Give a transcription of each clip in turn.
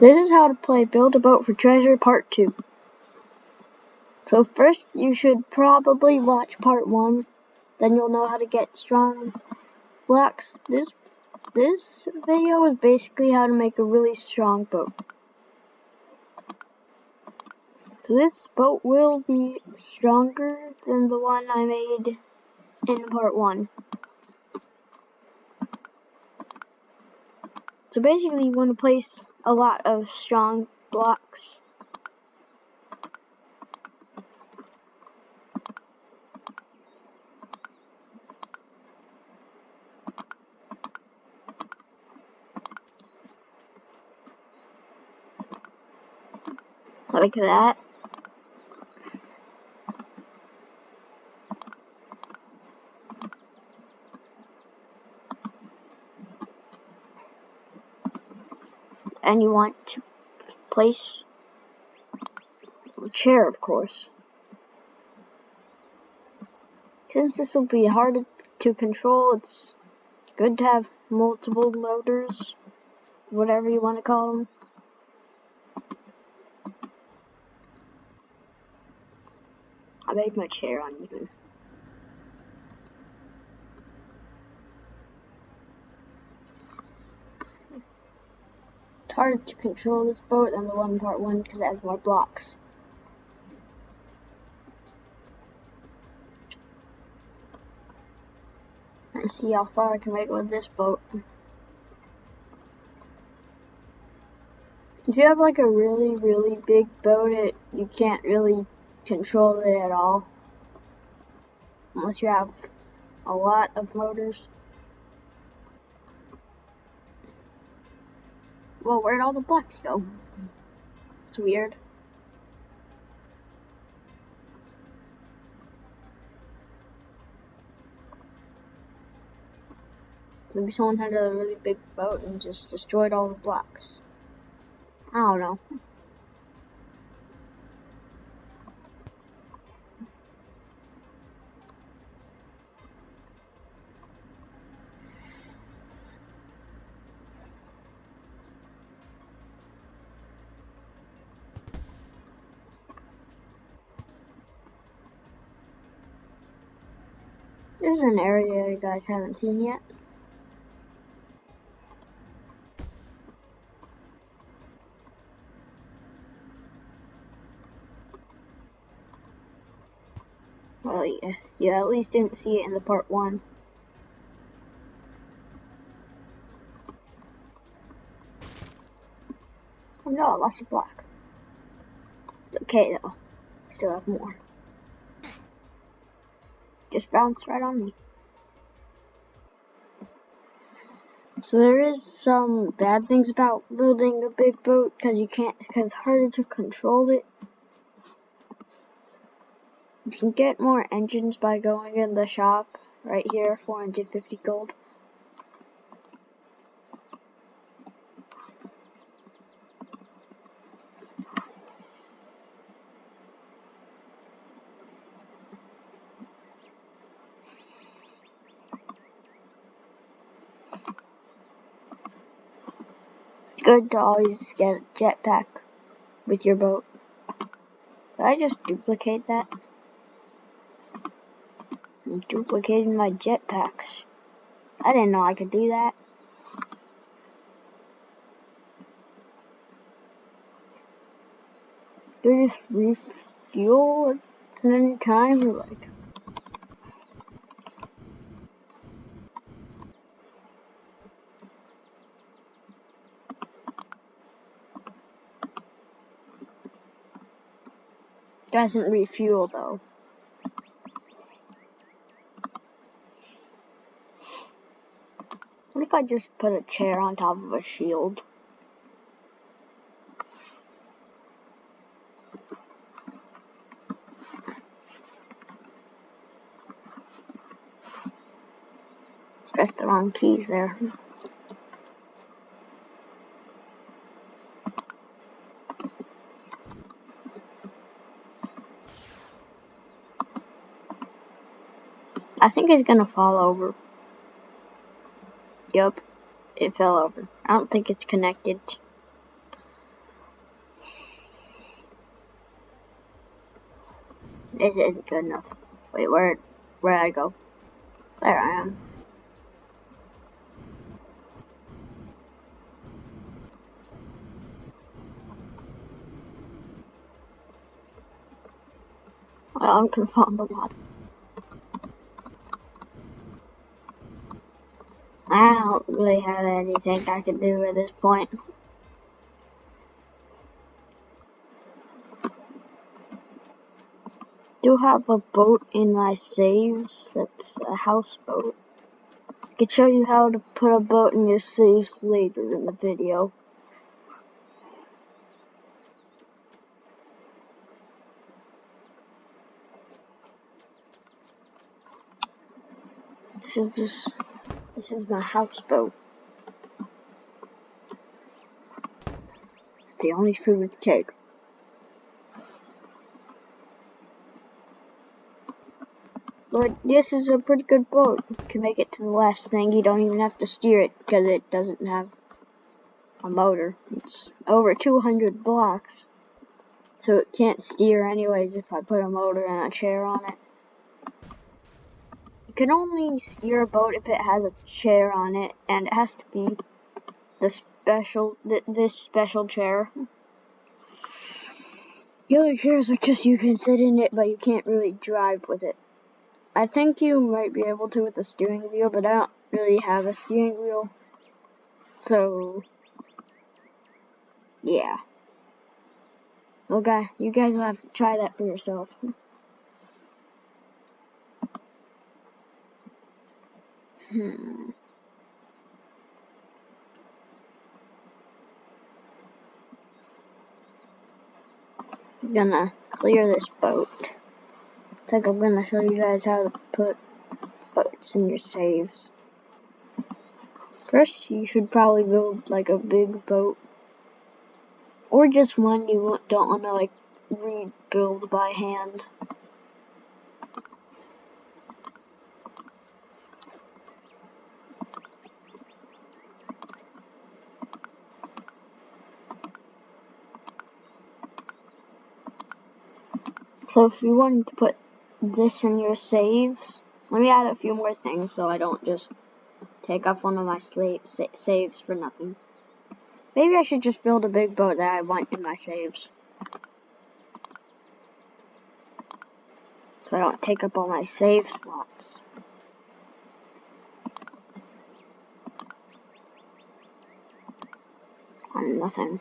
This is how to play Build a Boat for Treasure Part 2. So first you should probably watch Part 1, then you'll know how to get strong blocks. This video is basically how to make a really strong boat. This boat will be stronger than the one I made in Part 1. So basically you want to place a lot of strong blocks. Like that. And you want to place a chair, of course. Since this will be hard to control, it's good to have multiple motors, whatever you want to call them. I made my chair uneven. It's harder to control this boat than the one in Part 1 because it has more blocks. Let's see how far I can make with this boat. If you have like a really big boat, you can't really control it at all. Unless you have a lot of motors. Well, where'd all the blocks go? It's weird. Maybe someone had a really big boat and just destroyed all the blocks. I don't know. This is an area you guys haven't seen yet. Well, yeah, you at least didn't see it in the Part 1. Oh no, I lost a block. It's okay though. Still have more. Just bounced right on me. So there is some bad things about building a big boat because it's harder to control it. You can get more engines by going in the shop right here, 450 gold. It's good to always get a jetpack with your boat. Did I just duplicate that? I'm duplicating my jetpacks. I didn't know I could do that. Do just refuel at any time or like? Doesn't refuel though. What if I just put a chair on top of a shield? Press the wrong keys there. I think it's gonna fall over. Yup, it fell over. I don't think it's connected. It isn't good enough. Wait, where'd I go? There I am. Well, I'm gonna find the mod. I don't really have anything I can do at this point. Do have a boat in my saves. That's a houseboat. I can show you how to put a boat in your saves later in the video. This is my houseboat. The only food is cake. But this is a pretty good boat. You can make it to the last thing. You don't even have to steer it because it doesn't have a motor. It's over 200 blocks. So it can't steer anyways if I put a motor and a chair on it. You can only steer a boat if it has a chair on it, and it has to be this special chair. The other chairs are just you can sit in it, but you can't really drive with it. I think you might be able to with the steering wheel, but I don't really have a steering wheel. So, yeah. Okay, you guys will have to try that for yourself. I'm gonna clear this boat. I think I'm gonna show you guys how to put boats in your saves. First, you should probably build like a big boat. Or just one you don't want to like rebuild by hand. So if you wanted to put this in your saves, let me add a few more things so I don't just take off one of my saves for nothing. Maybe I should just build a big boat that I want in my saves. So I don't take up all my save slots. On nothing.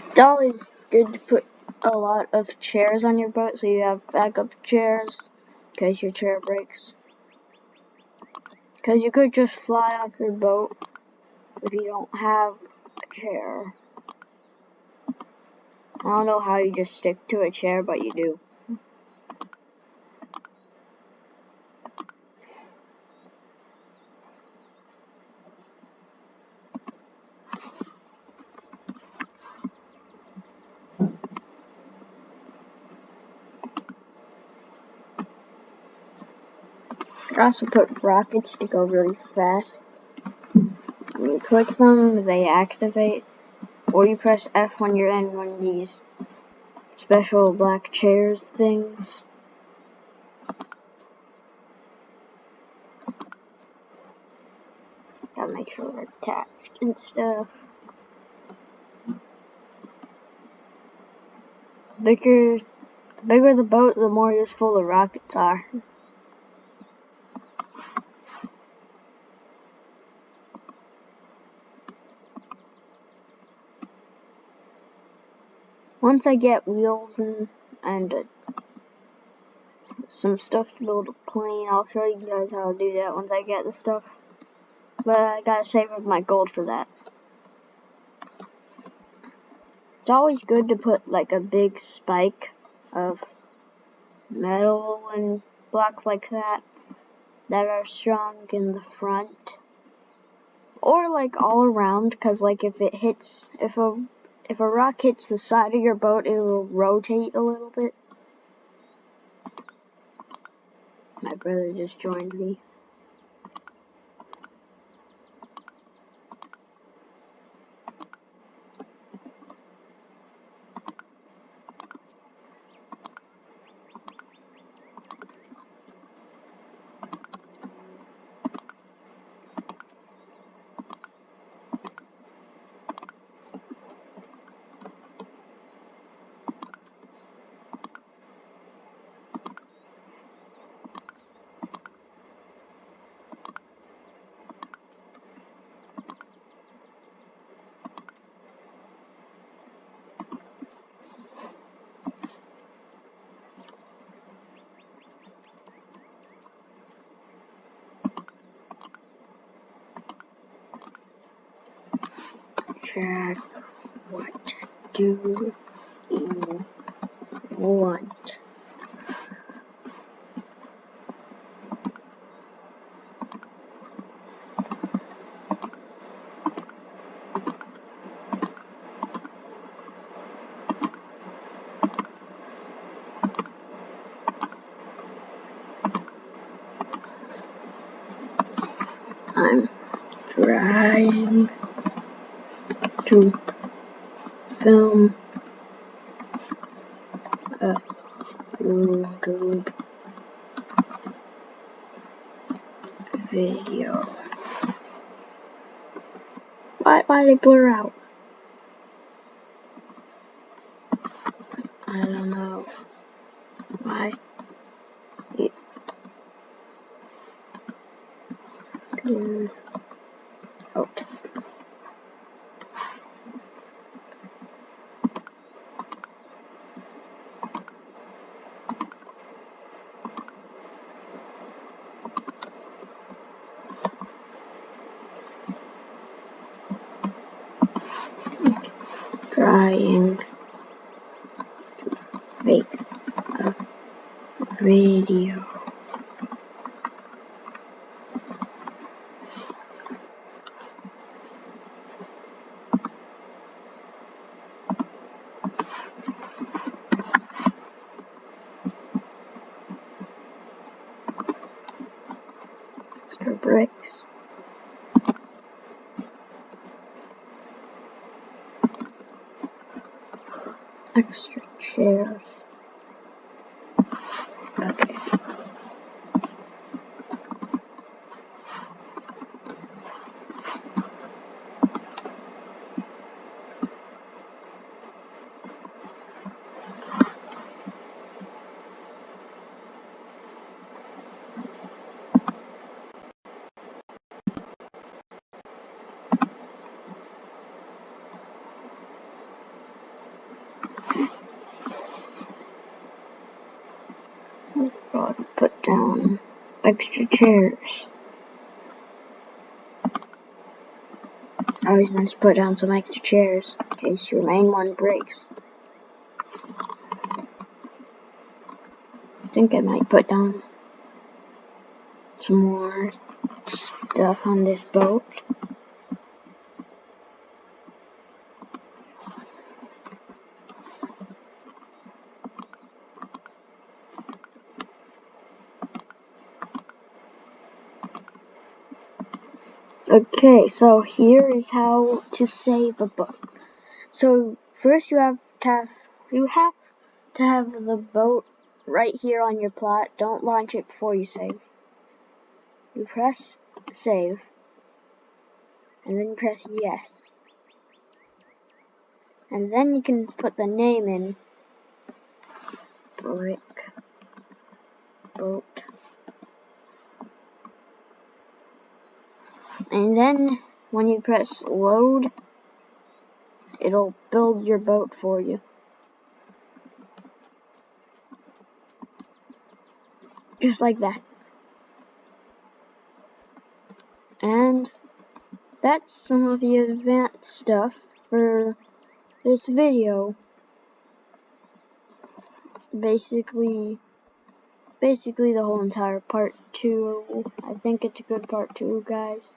It's always good to put a lot of chairs on your boat so you have backup chairs in case your chair breaks. Because you could just fly off your boat if you don't have a chair. I don't know how you just stick to a chair, but you do. You could also put rockets to go really fast. When you click them, they activate. Or you press F when you're in one of these special black chairs things. attached and stuff. The bigger the boat, the more useful the rockets are. Once I get wheels and some stuff to build a plane, I'll show you guys how to do that once I get the stuff. But I gotta save up my gold for that. It's always good to put like a big spike of metal and blocks like that are strong in the front. Or like all around, cause like if a rock hits the side of your boat, it will rotate a little bit. My brother just joined me. Check, what do you want? I'm trying to film a YouTube video. Why they blur out? I don't know. Why? It out. Trying to make a video. Extra bricks. Extra chairs. Okay. I'll put down extra chairs. Always nice to put down some extra chairs in case your main one breaks. I think I might put down some more stuff on this boat. Okay, so here is how to save a boat. So first you have to have the boat right here on your plot. Don't launch it before you save. You press save, and then press yes. And then you can put the name in. Brick boat. And then when you press load, it'll build your boat for you. Just like that. And that's some of the advanced stuff for this video. Basically the whole entire part 2. I think it's a good part 2, guys.